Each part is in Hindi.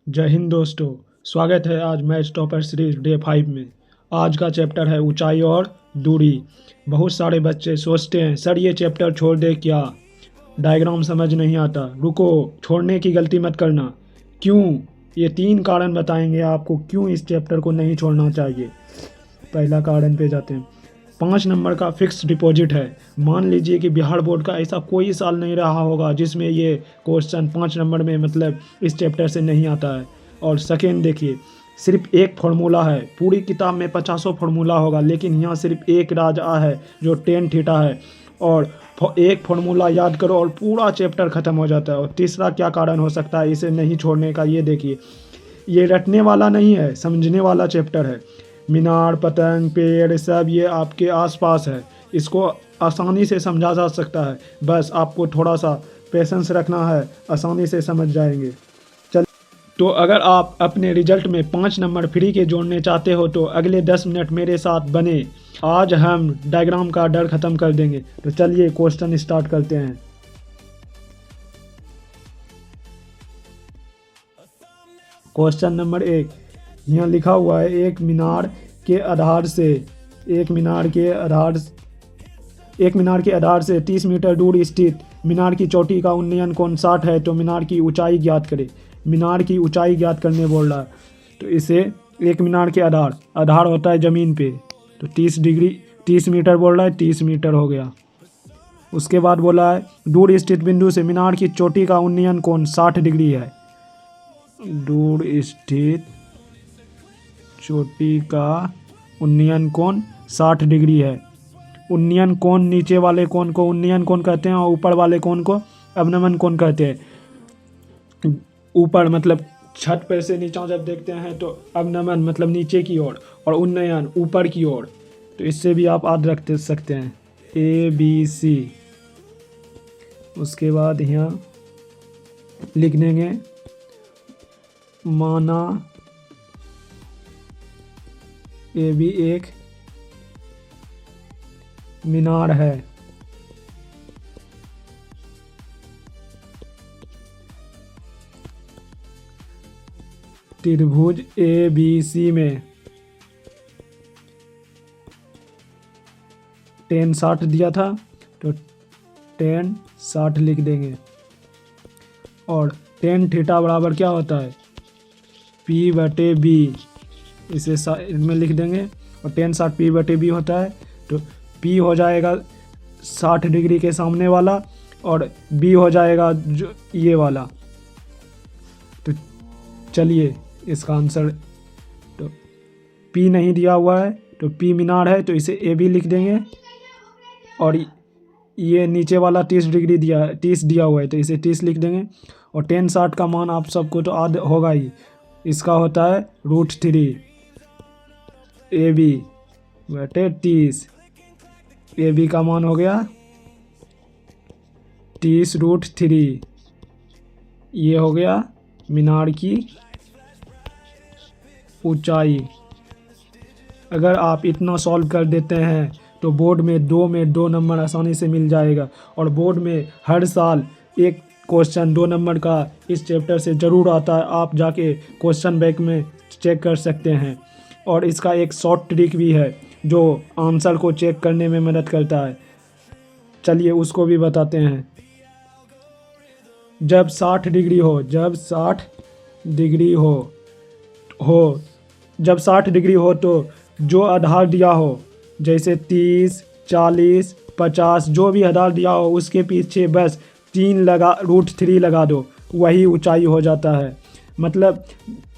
जय हिंद दोस्तों। स्वागत है आज मैच टॉपर सीरीज डे 5 में। आज का चैप्टर है ऊंचाई और दूरी। बहुत सारे बच्चे सोचते हैं सर ये चैप्टर छोड़ दे क्या, डायग्राम समझ नहीं आता। रुको, छोड़ने की गलती मत करना। क्यों? ये 3 कारण बताएंगे आपको क्यों इस चैप्टर को नहीं छोड़ना चाहिए। पहला कारण पे जाते हैं। 5 नंबर का फिक्स डिपॉजिट है। मान लीजिए कि बिहार बोर्ड का ऐसा कोई साल नहीं रहा होगा जिसमें ये क्वेश्चन 5 नंबर में मतलब इस चैप्टर से नहीं आता है। और सेकेंड देखिए, सिर्फ एक फार्मूला है। पूरी किताब में 50 फार्मूला होगा लेकिन यहाँ सिर्फ एक राज आ है जो टेन थीटा है। और एक फार्मूला याद करो और पूरा चैप्टर ख़त्म हो जाता है। और तीसरा क्या कारण हो सकता है इसे नहीं छोड़ने का, ये देखिए, ये रटने वाला नहीं है, समझने वाला चैप्टर है। मीनार, पतंग, पेड़ सब ये आपके आसपास है। इसको आसानी से समझा जा सकता है, बस आपको थोड़ा सा पेशेंस रखना है, आसानी से समझ जाएंगे। चल, तो अगर आप अपने रिजल्ट में 5 नंबर फ्री के जोड़ने चाहते हो तो अगले 10 मिनट मेरे साथ बने। आज हम डायग्राम का डर ख़त्म कर देंगे। तो चलिए क्वेश्चन स्टार्ट करते हैं। क्वेश्चन नंबर 1, यहाँ लिखा हुआ है एक मीनार के आधार से 30 मीटर दूर स्थित मीनार की चोटी का उन्नयन कोण 60 है तो मीनार की ऊंचाई ज्ञात करें। मीनार की ऊंचाई ज्ञात करने बोल रहा है। तो इसे एक मीनार के आधार होता है ज़मीन पे, तो 30 मीटर बोल रहा है, 30 मीटर हो गया। उसके बाद बोला है दूर स्थित बिंदु से मीनार की चोटी का उन्नयन कोण 60 डिग्री है। दूर स्थित चोटी का उन्नयन कोण 60 डिग्री है। उन्नयन कोण, नीचे वाले कोण को उन्नयन कोण कहते हैं और ऊपर वाले कोण को अवनमन कोण कहते हैं। ऊपर मतलब छत पर से नीचे जब देखते हैं तो अवनमन मतलब नीचे की ओर और उन्नयन ऊपर की ओर। तो इससे भी आप याद रख सकते हैं ABC। उसके बाद यहाँ लिख देंगे माना ये भी एक मीनार है। त्रिभुज ABC में tan 60 दिया था तो tan 60 लिख देंगे। और tan थीटा बराबर क्या होता है, P/B। इसे साइड में लिख देंगे। और tan 60 P/B होता है तो P हो जाएगा 60 डिग्री के सामने वाला और B हो जाएगा जो ये वाला। तो चलिए इसका आंसर, तो P नहीं दिया हुआ है तो P मीनार है तो इसे AB लिख देंगे। और ये नीचे वाला 30 दिया हुआ है तो इसे 30 लिख देंगे। और tan 60 का मान आप सबको तो याद होगा ही, इसका होता है √3। AB/30, AB का मान हो गया 30√3। ये हो गया मीनार की ऊंचाई। अगर आप इतना सॉल्व कर देते हैं तो बोर्ड में 2 नंबर आसानी से मिल जाएगा। और बोर्ड में हर साल एक क्वेश्चन 2 नंबर का इस चैप्टर से ज़रूर आता है। आप जाके क्वेश्चन बैंक में चेक कर सकते हैं। और इसका एक शॉर्ट ट्रिक भी है जो आंसर को चेक करने में मदद करता है। चलिए उसको भी बताते हैं। जब 60 डिग्री हो तो जो आधार दिया हो, जैसे 30, 40, 50 जो भी आधार दिया हो उसके पीछे बस √3 लगा दो, वही ऊंचाई हो जाता है। मतलब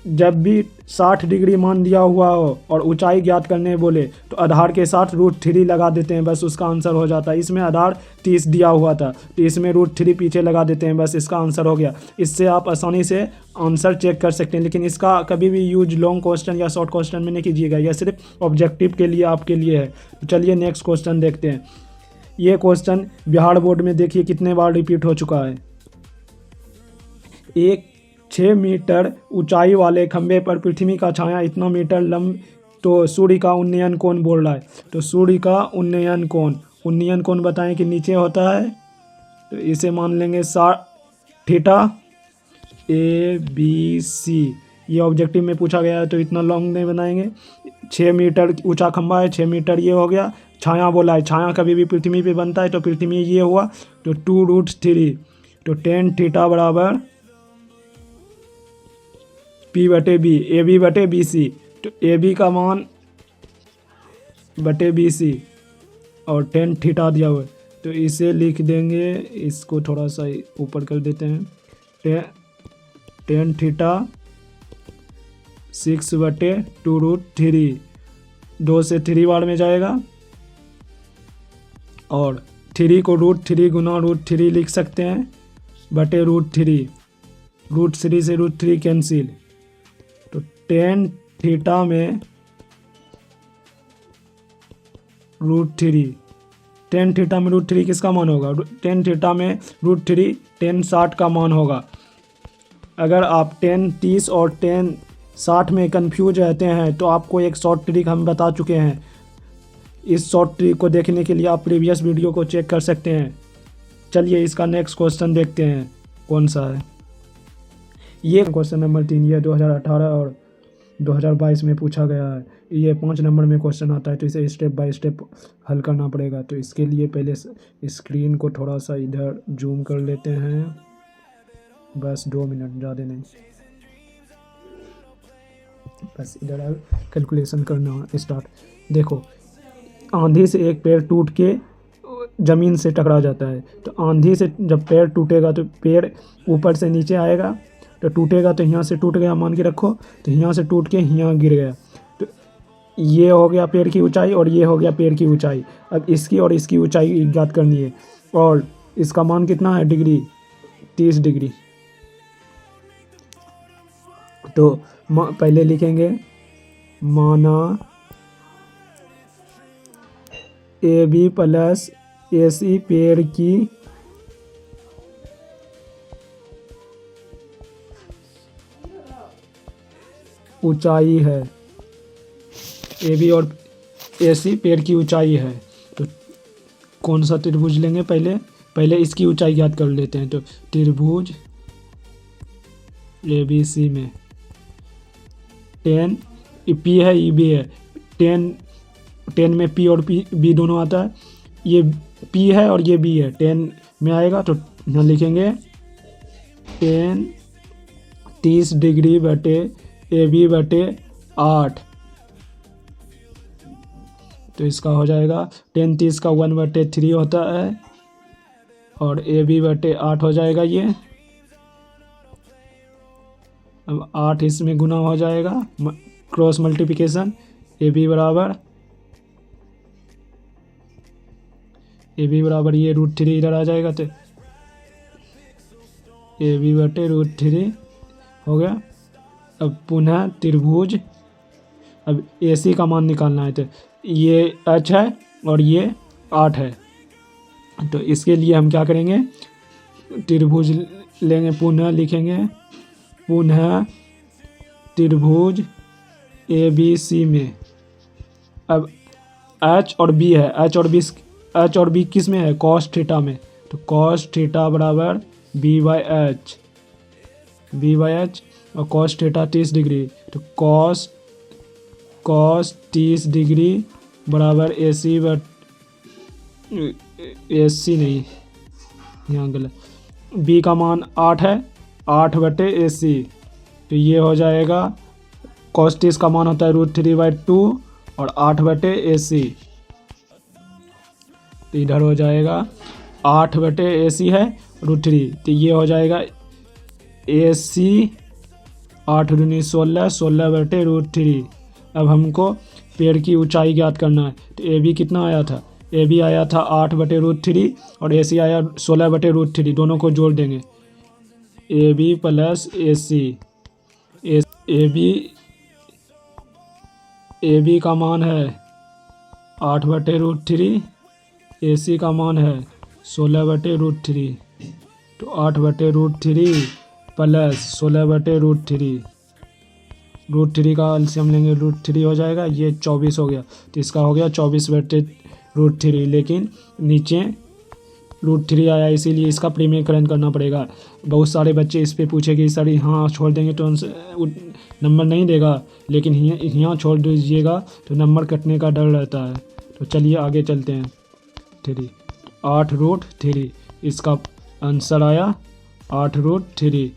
जब भी 60 डिग्री मान दिया हुआ हो और ऊंचाई ज्ञात करने बोले तो आधार के साथ √3 लगा देते हैं, बस उसका आंसर हो जाता है। इसमें आधार 30 दिया हुआ था तो इसमें √3 पीछे लगा देते हैं, बस इसका आंसर हो गया। इससे आप आसानी से आंसर चेक कर सकते हैं। लेकिन इसका कभी भी यूज लॉन्ग क्वेश्चन या शॉर्ट क्वेश्चन में नहीं कीजिएगा, यह सिर्फ ऑब्जेक्टिव के लिए आपके लिए है। तो चलिए नेक्स्ट क्वेश्चन देखते हैं। ये क्वेश्चन बिहार बोर्ड में देखिए कितने बार रिपीट हो चुका है। एक 6 मीटर ऊंचाई वाले खंभे पर पृथ्वी का छाया इतना मीटर लंब तो सूर्य का उन्नयन कोण बोल रहा है। तो सूर्य का उन्नयन कोण बताएं कि नीचे होता है तो इसे मान लेंगे 60 थीटा। A B C. ये ऑब्जेक्टिव में पूछा गया है तो इतना लॉन्ग नहीं बनाएंगे। 6 मीटर ऊंचा खंभा है, 6 मीटर ये हो गया। छाया बोला है, छाया कभी भी पृथ्वी पे बनता है तो पृथ्वी ये हुआ तो 2√3। तो tan थीटा बराबर P/B, ए बी बटे बी सी। तो ए बी का मान बटे बी सी और tan थीटा दिया हुआ है तो इसे लिख देंगे। इसको थोड़ा सा ऊपर कर देते हैं। tan थीटा 6/2√3, 2 से 3 बार में जाएगा और 3 को √3 गुना √3 लिख सकते हैं बटे √3। √3 से √3 कैंसिल। तो tan थीटा में √3, tan थीटा में √3 किसका मान होगा? tan थीटा में √3 tan 60 का मान होगा। अगर आप tan 30 और tan 60 में कंफ्यूज रहते हैं तो आपको एक शॉर्ट ट्रिक हम बता चुके हैं। इस शॉर्ट ट्रिक को देखने के लिए आप प्रीवियस वीडियो को चेक कर सकते हैं। चलिए इसका नेक्स्ट क्वेश्चन देखते हैं कौन सा है। ये क्वेश्चन नंबर 3 ये 2018 और 2022 में पूछा गया है। ये 5 नंबर में क्वेश्चन आता है तो इसे स्टेप बाय स्टेप हल करना पड़ेगा। तो इसके लिए पहले स्क्रीन को थोड़ा सा इधर जूम कर लेते हैं, बस 2 मिनट, ज़्यादा नहीं। बस इधर कैलकुलेशन करना स्टार्ट। देखो, आंधी से एक पेड़ टूट के ज़मीन से टकरा जाता है। तो आंधी से जब पेड़ टूटेगा तो पेड़ ऊपर से नीचे आएगा, तो टूटेगा तो यहाँ से टूट गया मान के रखो, तो यहाँ से टूट के यहाँ गिर गया। तो ये हो गया पेड़ की ऊंचाई और ये हो गया पेड़ की ऊंचाई। अब इसकी और इसकी ऊंचाई ज्ञात करनी है और इसका मान कितना है? Degree, 30 degree. तो पहले लिखेंगे माना ए बी प्लस ए सी पेड़ की ऊंचाई है। ए बी और ए सी पेड़ की ऊंचाई है। तो कौन सा त्रिभुज लेंगे? पहले इसकी ऊंचाई ज्ञात कर लेते हैं। तो त्रिभुज ए बी सी में tan पी है, ई बी है। tan में पी और बी दोनों आता है। ये पी है और ये बी है, tan में आएगा तो यहाँ लिखेंगे tan 30 डिग्री बटे ए बी बटे 8। तो इसका हो जाएगा tan 30 का 1/3 होता है और ए बी बटे 8 हो जाएगा ये। अब 8 इसमें गुना हो जाएगा, क्रॉस मल्टीप्लिकेशन। ए बी बराबर ये √3 इधर आ जाएगा तो ए बी बटे √3 हो गया। अब पुनः त्रिभुज, अब ए सी का मान निकालना है। तो ये h है और ये 8 है। तो इसके लिए हम क्या करेंगे? त्रिभुज लेंगे, पुनः लिखेंगे, पुनः त्रिभुज ए बी सी में। अब h और b है, h और b किस में है? cos थीटा में। तो cos थीटा बराबर b/h और cos थीटा 30 डिग्री। तो cos 30 डिग्री बराबर ए सी नहीं, यहाँ गलत। b का मान 8 है, 8/AC। तो ये हो जाएगा cos 30 का मान होता है √3/2 और 8/AC। तो इधर हो जाएगा 8/AC है √3। तो ये हो जाएगा AC 8 दूनी 16, 16/√3। अब हमको पेड़ की ऊंचाई ज्ञात करना है। तो ए बी कितना आया था? ए बी आया था 8/√3 और AC आया 16/√3। दोनों को जोड़ देंगे, A B plus A C. A B का मान है 8/√3, ए सी का मान है 16/√3। तो 8/√3 प्लस 16/√3, √3 का एलसीएम लेंगे, √3 हो जाएगा, ये 24 हो गया। तो इसका हो गया 24/√3। लेकिन नीचे √3 आया, इसीलिए इसका प्रीमियम करना पड़ेगा। बहुत सारे बच्चे इस पे पूछे कि सर यहाँ छोड़ देंगे तो नंबर नहीं देगा, लेकिन यहाँ छोड़ दीजिएगा तो नंबर कटने का डर रहता है। तो चलिए आगे चलते हैं। 8√3 इसका आंसर आया 8√3।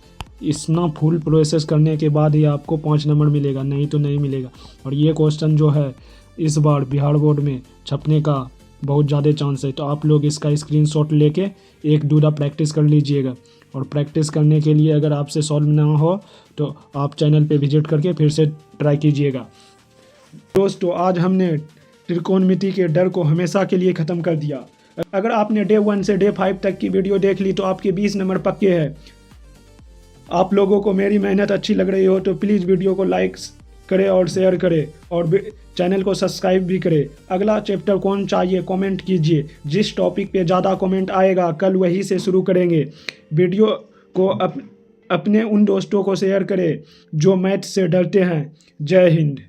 इतना फुल प्रोसेस करने के बाद ही आपको 5 नंबर मिलेगा, नहीं तो नहीं मिलेगा। और ये क्वेश्चन जो है इस बार बिहार बोर्ड में छपने का बहुत ज़्यादा चांस है, तो आप लोग इसका स्क्रीनशॉट लेके एक दूसरा प्रैक्टिस कर लीजिएगा। और प्रैक्टिस करने के लिए अगर आपसे सॉल्व ना हो तो आप चैनल पे विजिट करके फिर से ट्राई कीजिएगा। दोस्तों, आज हमने त्रिकोणमिति के डर को हमेशा के लिए ख़त्म कर दिया। अगर आपने डे 1 से डे 5 तक की वीडियो देख ली तो आपके 20 नंबर पक्के हैं। आप लोगों को मेरी मेहनत अच्छी लग रही हो तो प्लीज़ वीडियो को लाइक करें और शेयर करें और चैनल को सब्सक्राइब भी करें। अगला चैप्टर कौन चाहिए कमेंट कीजिए। जिस टॉपिक पे ज़्यादा कमेंट आएगा कल वही से शुरू करेंगे। वीडियो को अपने उन दोस्तों को शेयर करें जो मैथ से डरते हैं। जय हिंद।